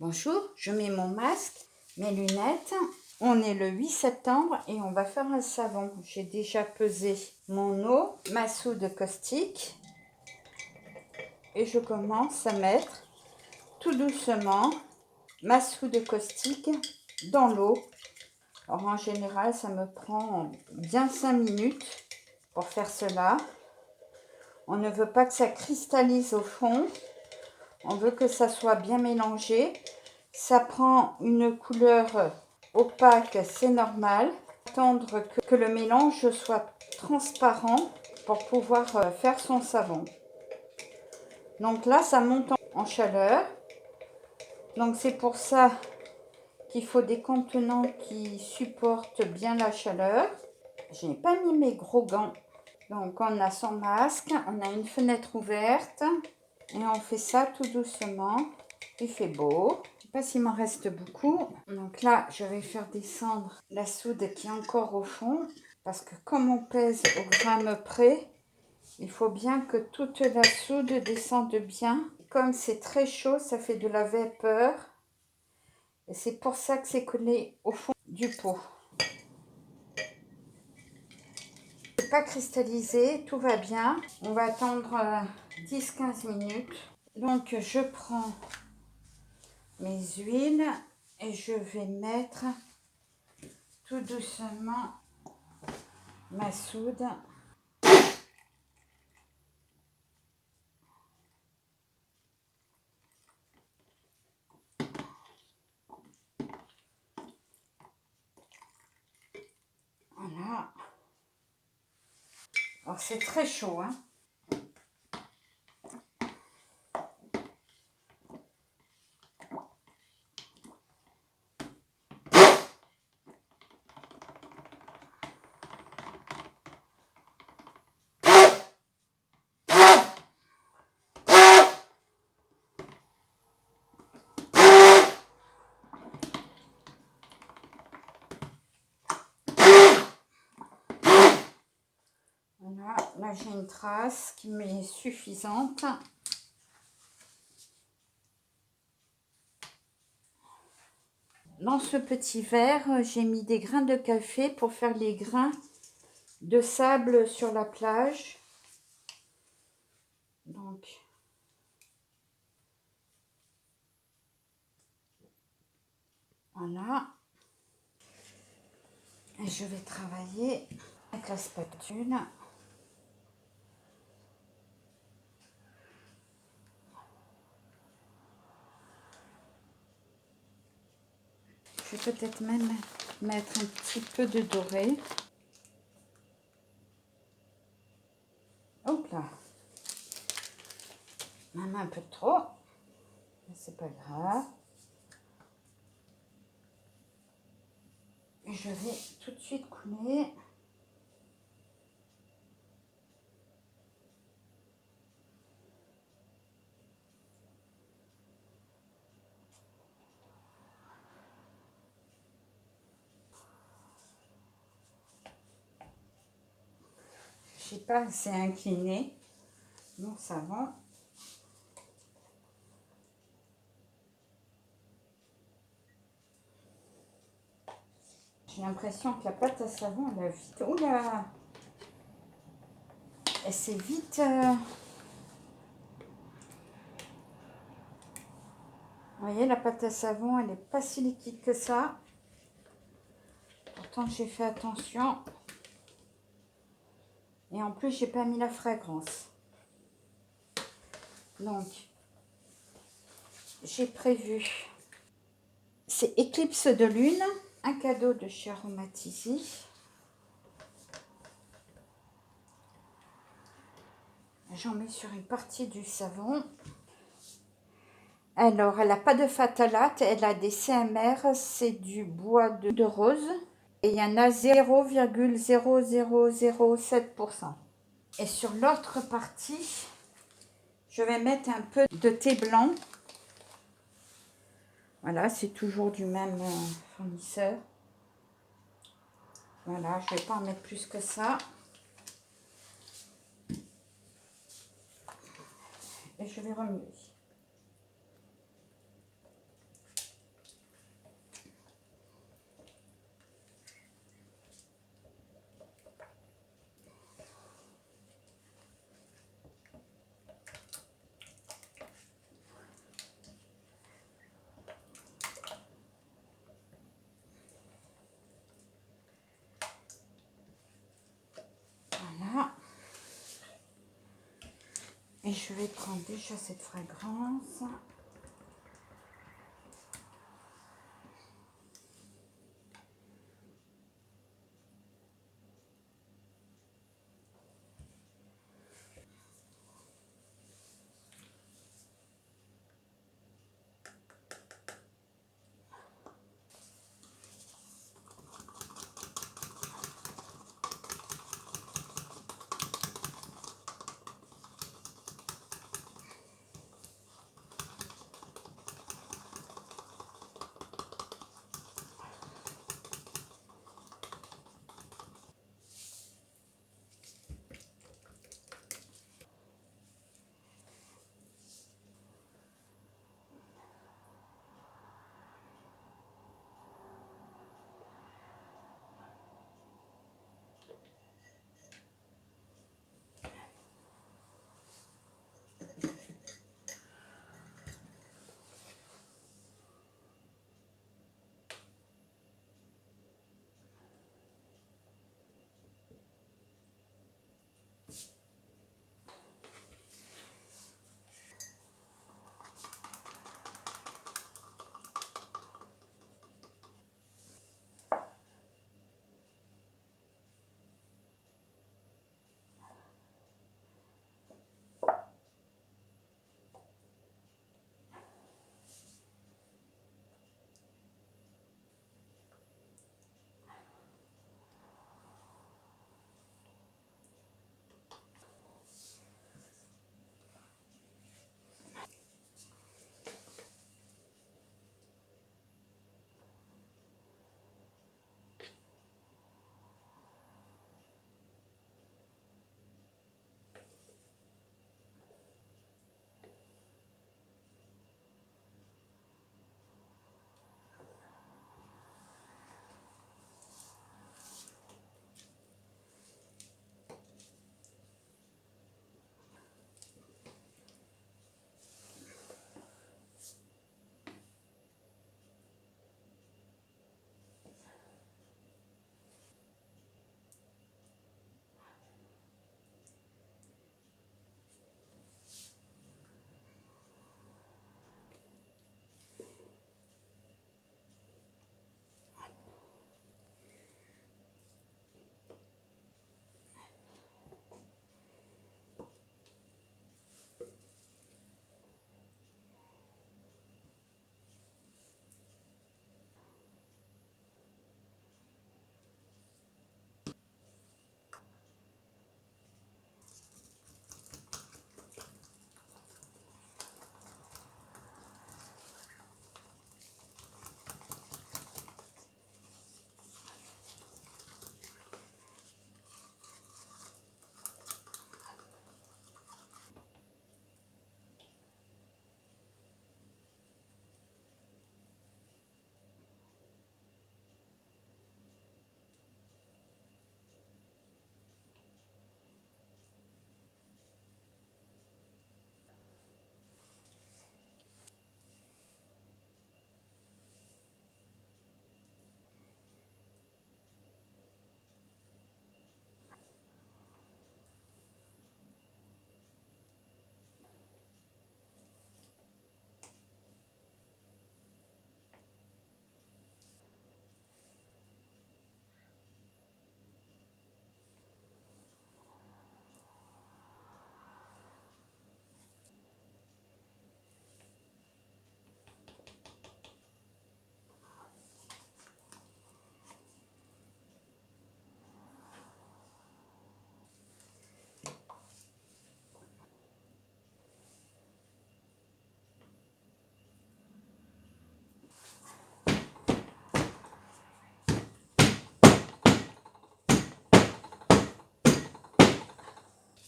Bonjour, je mets mon masque, mes lunettes. On est le 8 septembre et on va faire un savon. J'ai déjà pesé mon eau, ma soude caustique. Et je commence à mettre tout doucement ma soude caustique dans l'eau. Alors en général, ça me prend bien 5 minutes pour faire cela. On ne veut pas que ça cristallise au fond. On veut que ça soit bien mélangé. Ça prend une couleur opaque, c'est normal. Attendre que le mélange soit transparent pour pouvoir faire son savon. Donc là, ça monte en chaleur. Donc c'est pour ça qu'il faut des contenants qui supportent bien la chaleur. Je n'ai pas mis mes gros gants. Donc on a son masque, on a une fenêtre ouverte et on fait ça tout doucement. Il fait beau. Je ne sais pas s'il m'en reste beaucoup. Donc là, je vais faire descendre la soude qui est encore au fond. Parce que comme on pèse au gramme près, il faut bien que toute la soude descende bien. Comme c'est très chaud, ça fait de la vapeur. Et c'est pour ça que c'est collé au fond du pot. C'est pas cristallisé, tout va bien. On va attendre 10-15 minutes. Donc je prends mes huiles et je vais mettre tout doucement ma soude. Voilà. Alors c'est très chaud, hein. Voilà, là j'ai une trace qui m'est suffisante. Dans ce petit verre, j'ai mis des grains de café pour faire les grains de sable sur la plage. Donc, voilà. Et je vais travailler avec la spatule. Je vais peut-être même mettre un petit peu de doré. Hop là. Même un peu trop. C'est pas grave. Et je vais tout de suite couler. Je sais pas, c'est incliné. Mon savon. J'ai l'impression que la pâte à savon, elle a vite... Oula! Elle s'est vite... Vous voyez, la pâte à savon, elle n'est pas si liquide que ça. Pourtant, j'ai fait attention. Et en plus, j'ai pas mis la fragrance. Donc, j'ai prévu... C'est Éclipse de Lune, un cadeau de chez Aromatisi. J'en mets sur une partie du savon. Alors, elle n'a pas de phthalate, elle a des CMR, c'est du bois de rose. Et il y en a 0,0007%. Et sur l'autre partie, je vais mettre un peu de thé blanc. Voilà, c'est toujours du même fournisseur. Voilà, je ne vais pas en mettre plus que ça. Et je vais remuer. Et je vais prendre déjà cette fragrance.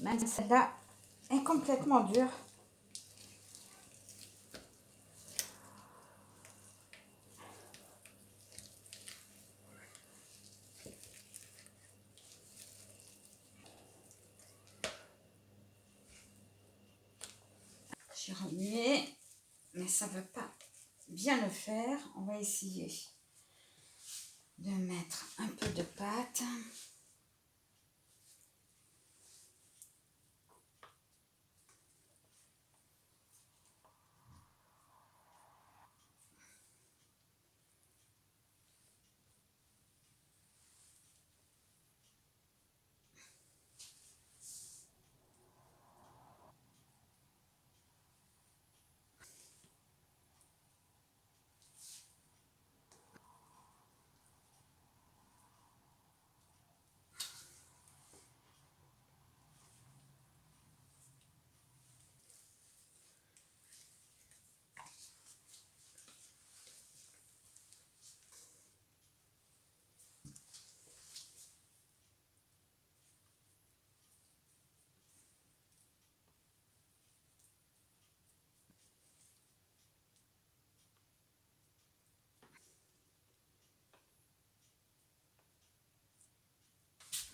Mais celle-là est complètement dure. J'ai remué, mais ça ne veut pas bien le faire. On va essayer de mettre un peu de pâte.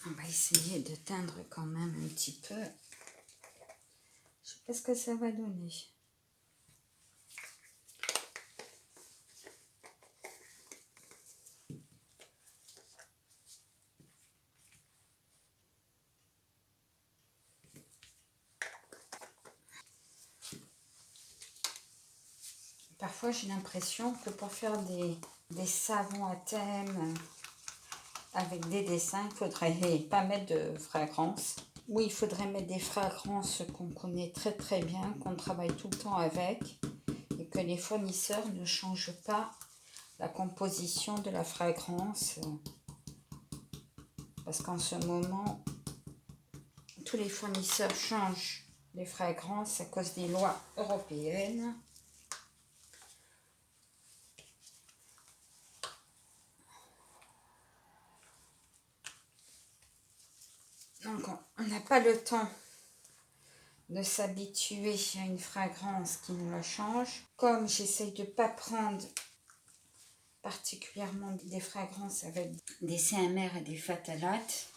On va essayer de teindre quand même un petit peu. Je sais pas ce que ça va donner. Parfois, j'ai l'impression que pour faire des savons à thème avec des dessins, il faudrait pas mettre de fragrance. Oui, il faudrait mettre des fragrances qu'on connaît très très bien, qu'on travaille tout le temps avec, et que les fournisseurs ne changent pas la composition de la fragrance. Parce qu'en ce moment, tous les fournisseurs changent les fragrances à cause des lois européennes. Donc, on n'a pas le temps de s'habituer à une fragrance qui nous la change. Comme j'essaye de ne pas prendre particulièrement des fragrances avec des CMR et des phtalates,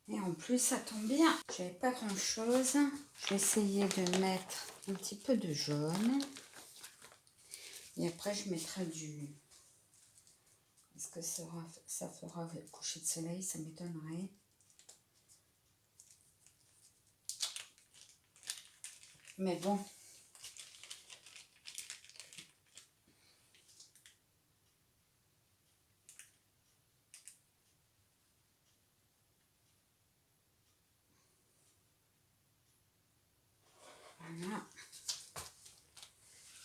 et en plus ça tombe bien, j'avais pas grand chose. Je vais essayer de mettre un petit peu de jaune et après je mettrai du... Est-ce que ça fera le coucher de soleil? Ça m'étonnerait. Mais bon. Voilà.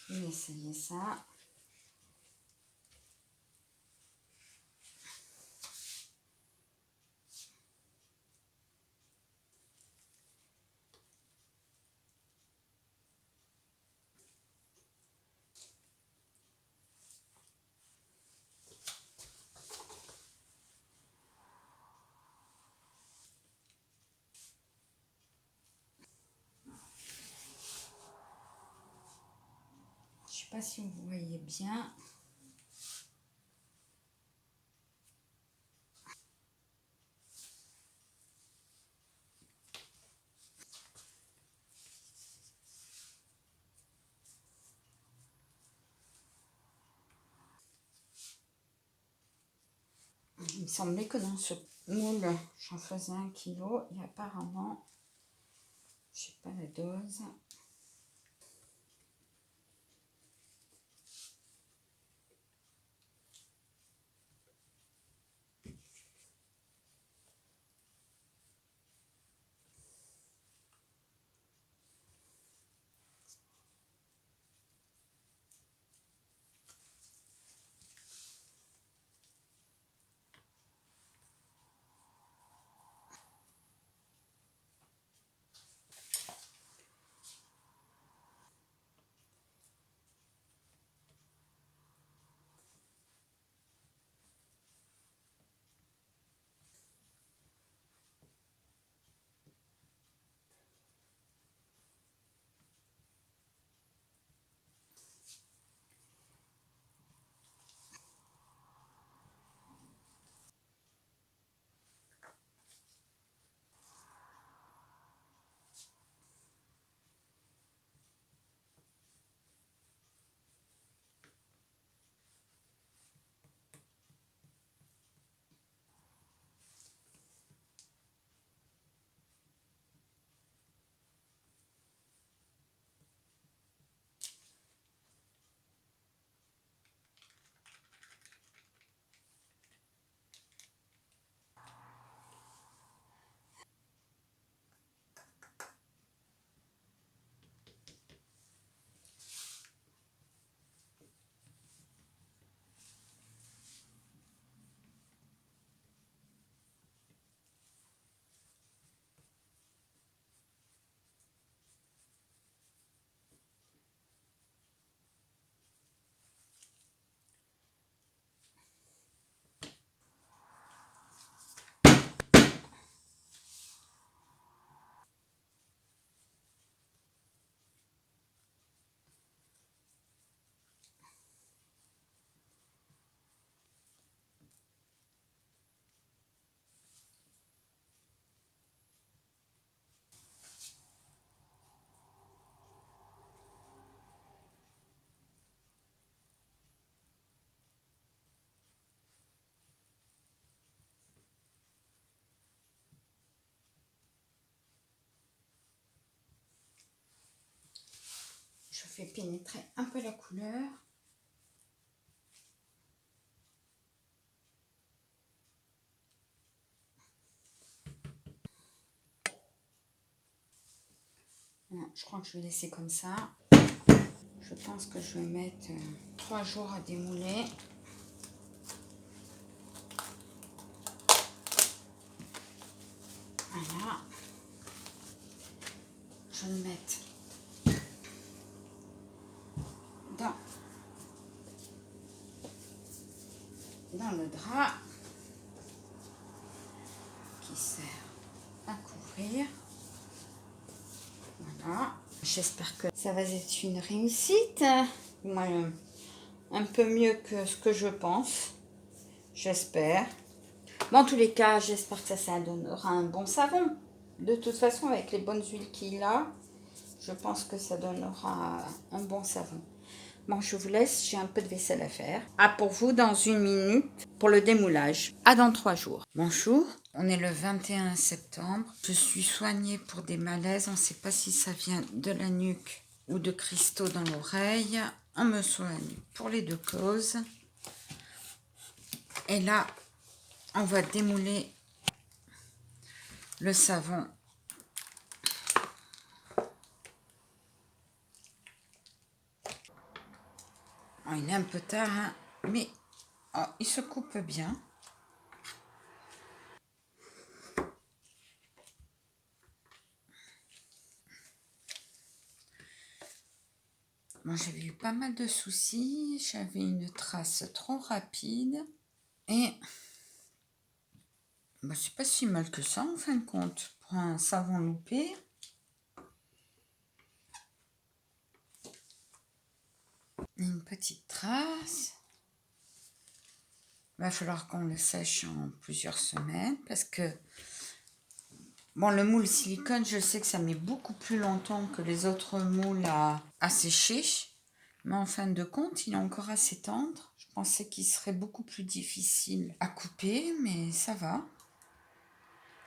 Je vais essayer ça. Je sais pas si vous voyez bien. Il me semblait que dans ce moule, j'en faisais 1 kilo et apparemment, je sais pas la dose. fais pénétrer un peu la couleur. Voilà, je crois que je vais laisser comme ça. Je pense que je vais mettre 3 jours à démouler. Voilà. Je vais le mettre dans le drap qui sert à couvrir. Voilà. J'espère que ça va être une réussite. Moi, un peu mieux que ce que je pense. J'espère. Bon, en tous les cas, j'espère que ça donnera un bon savon. De toute façon, avec les bonnes huiles qu'il a, je pense que ça donnera un bon savon. Bon, je vous laisse, j'ai un peu de vaisselle à faire. À pour vous dans 1 minute pour le démoulage. À dans 3 jours. Bonjour, on est le 21 septembre. Je suis soignée pour des malaises. On ne sait pas si ça vient de la nuque ou de cristaux dans l'oreille. On me soigne pour les 2 causes. Et là, on va démouler le savon. Oh, il est un peu tard, hein, mais oh, il se coupe bien. Moi, j'avais eu pas mal de soucis. J'avais une trace trop rapide. Et bah, c'est pas si mal que ça, en fin de compte, pour un savon loupé. Une petite trace. Il va falloir qu'on le sèche en plusieurs semaines parce que bon, le moule silicone, je sais que ça met beaucoup plus longtemps que les autres moules à sécher. Mais en fin de compte, il est encore assez tendre. Je pensais qu'il serait beaucoup plus difficile à couper, mais ça va.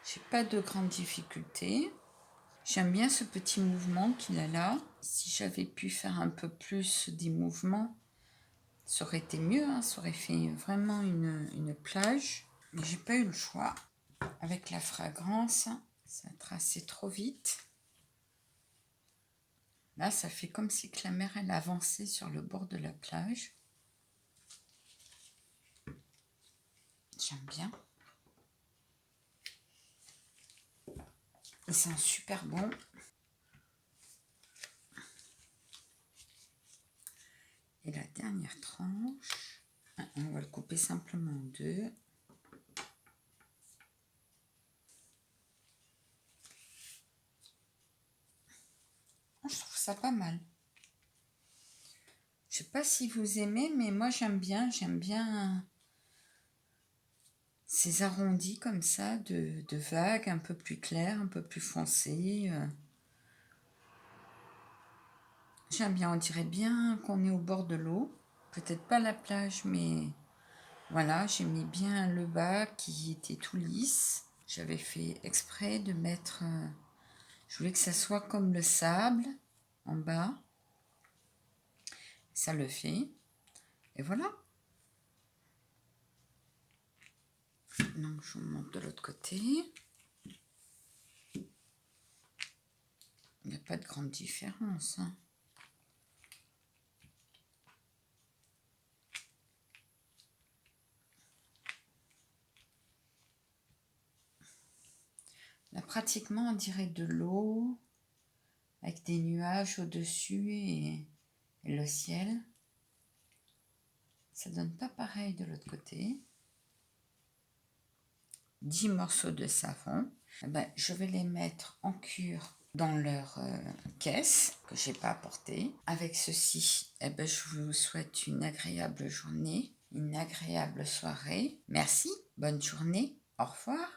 J'ai pas de grandes difficultés. J'aime bien ce petit mouvement qu'il a là. Si j'avais pu faire un peu plus des mouvements, ça aurait été mieux. Hein. Ça aurait fait vraiment une plage. Mais j'ai pas eu le choix. Avec la fragrance, ça a tracé trop vite. Là, ça fait comme si que la mer, elle avançait sur le bord de la plage. J'aime bien. Et c'est un super bon. Et la dernière tranche, on va le couper simplement en 2. Je trouve ça pas mal. Je sais pas si vous aimez, mais moi j'aime bien ces arrondis comme ça, de vagues un peu plus claires, un peu plus foncées. J'aime bien, on dirait bien qu'on est au bord de l'eau. Peut-être pas la plage, mais voilà, j'aimais bien le bas qui était tout lisse. J'avais fait exprès de mettre... je voulais que ça soit comme le sable en bas. Ça le fait. Et voilà. Donc, je vous montre de l'autre côté. Il n'y a pas de grande différence. Hein. Là, pratiquement, on dirait de l'eau avec des nuages au-dessus et le ciel. Ça donne pas pareil de l'autre côté. 10 morceaux de savon. Eh ben, je vais les mettre en cure dans leur caisse que j'ai pas apportée. Avec ceci, eh ben, je vous souhaite une agréable journée, une agréable soirée. Merci, bonne journée, au revoir.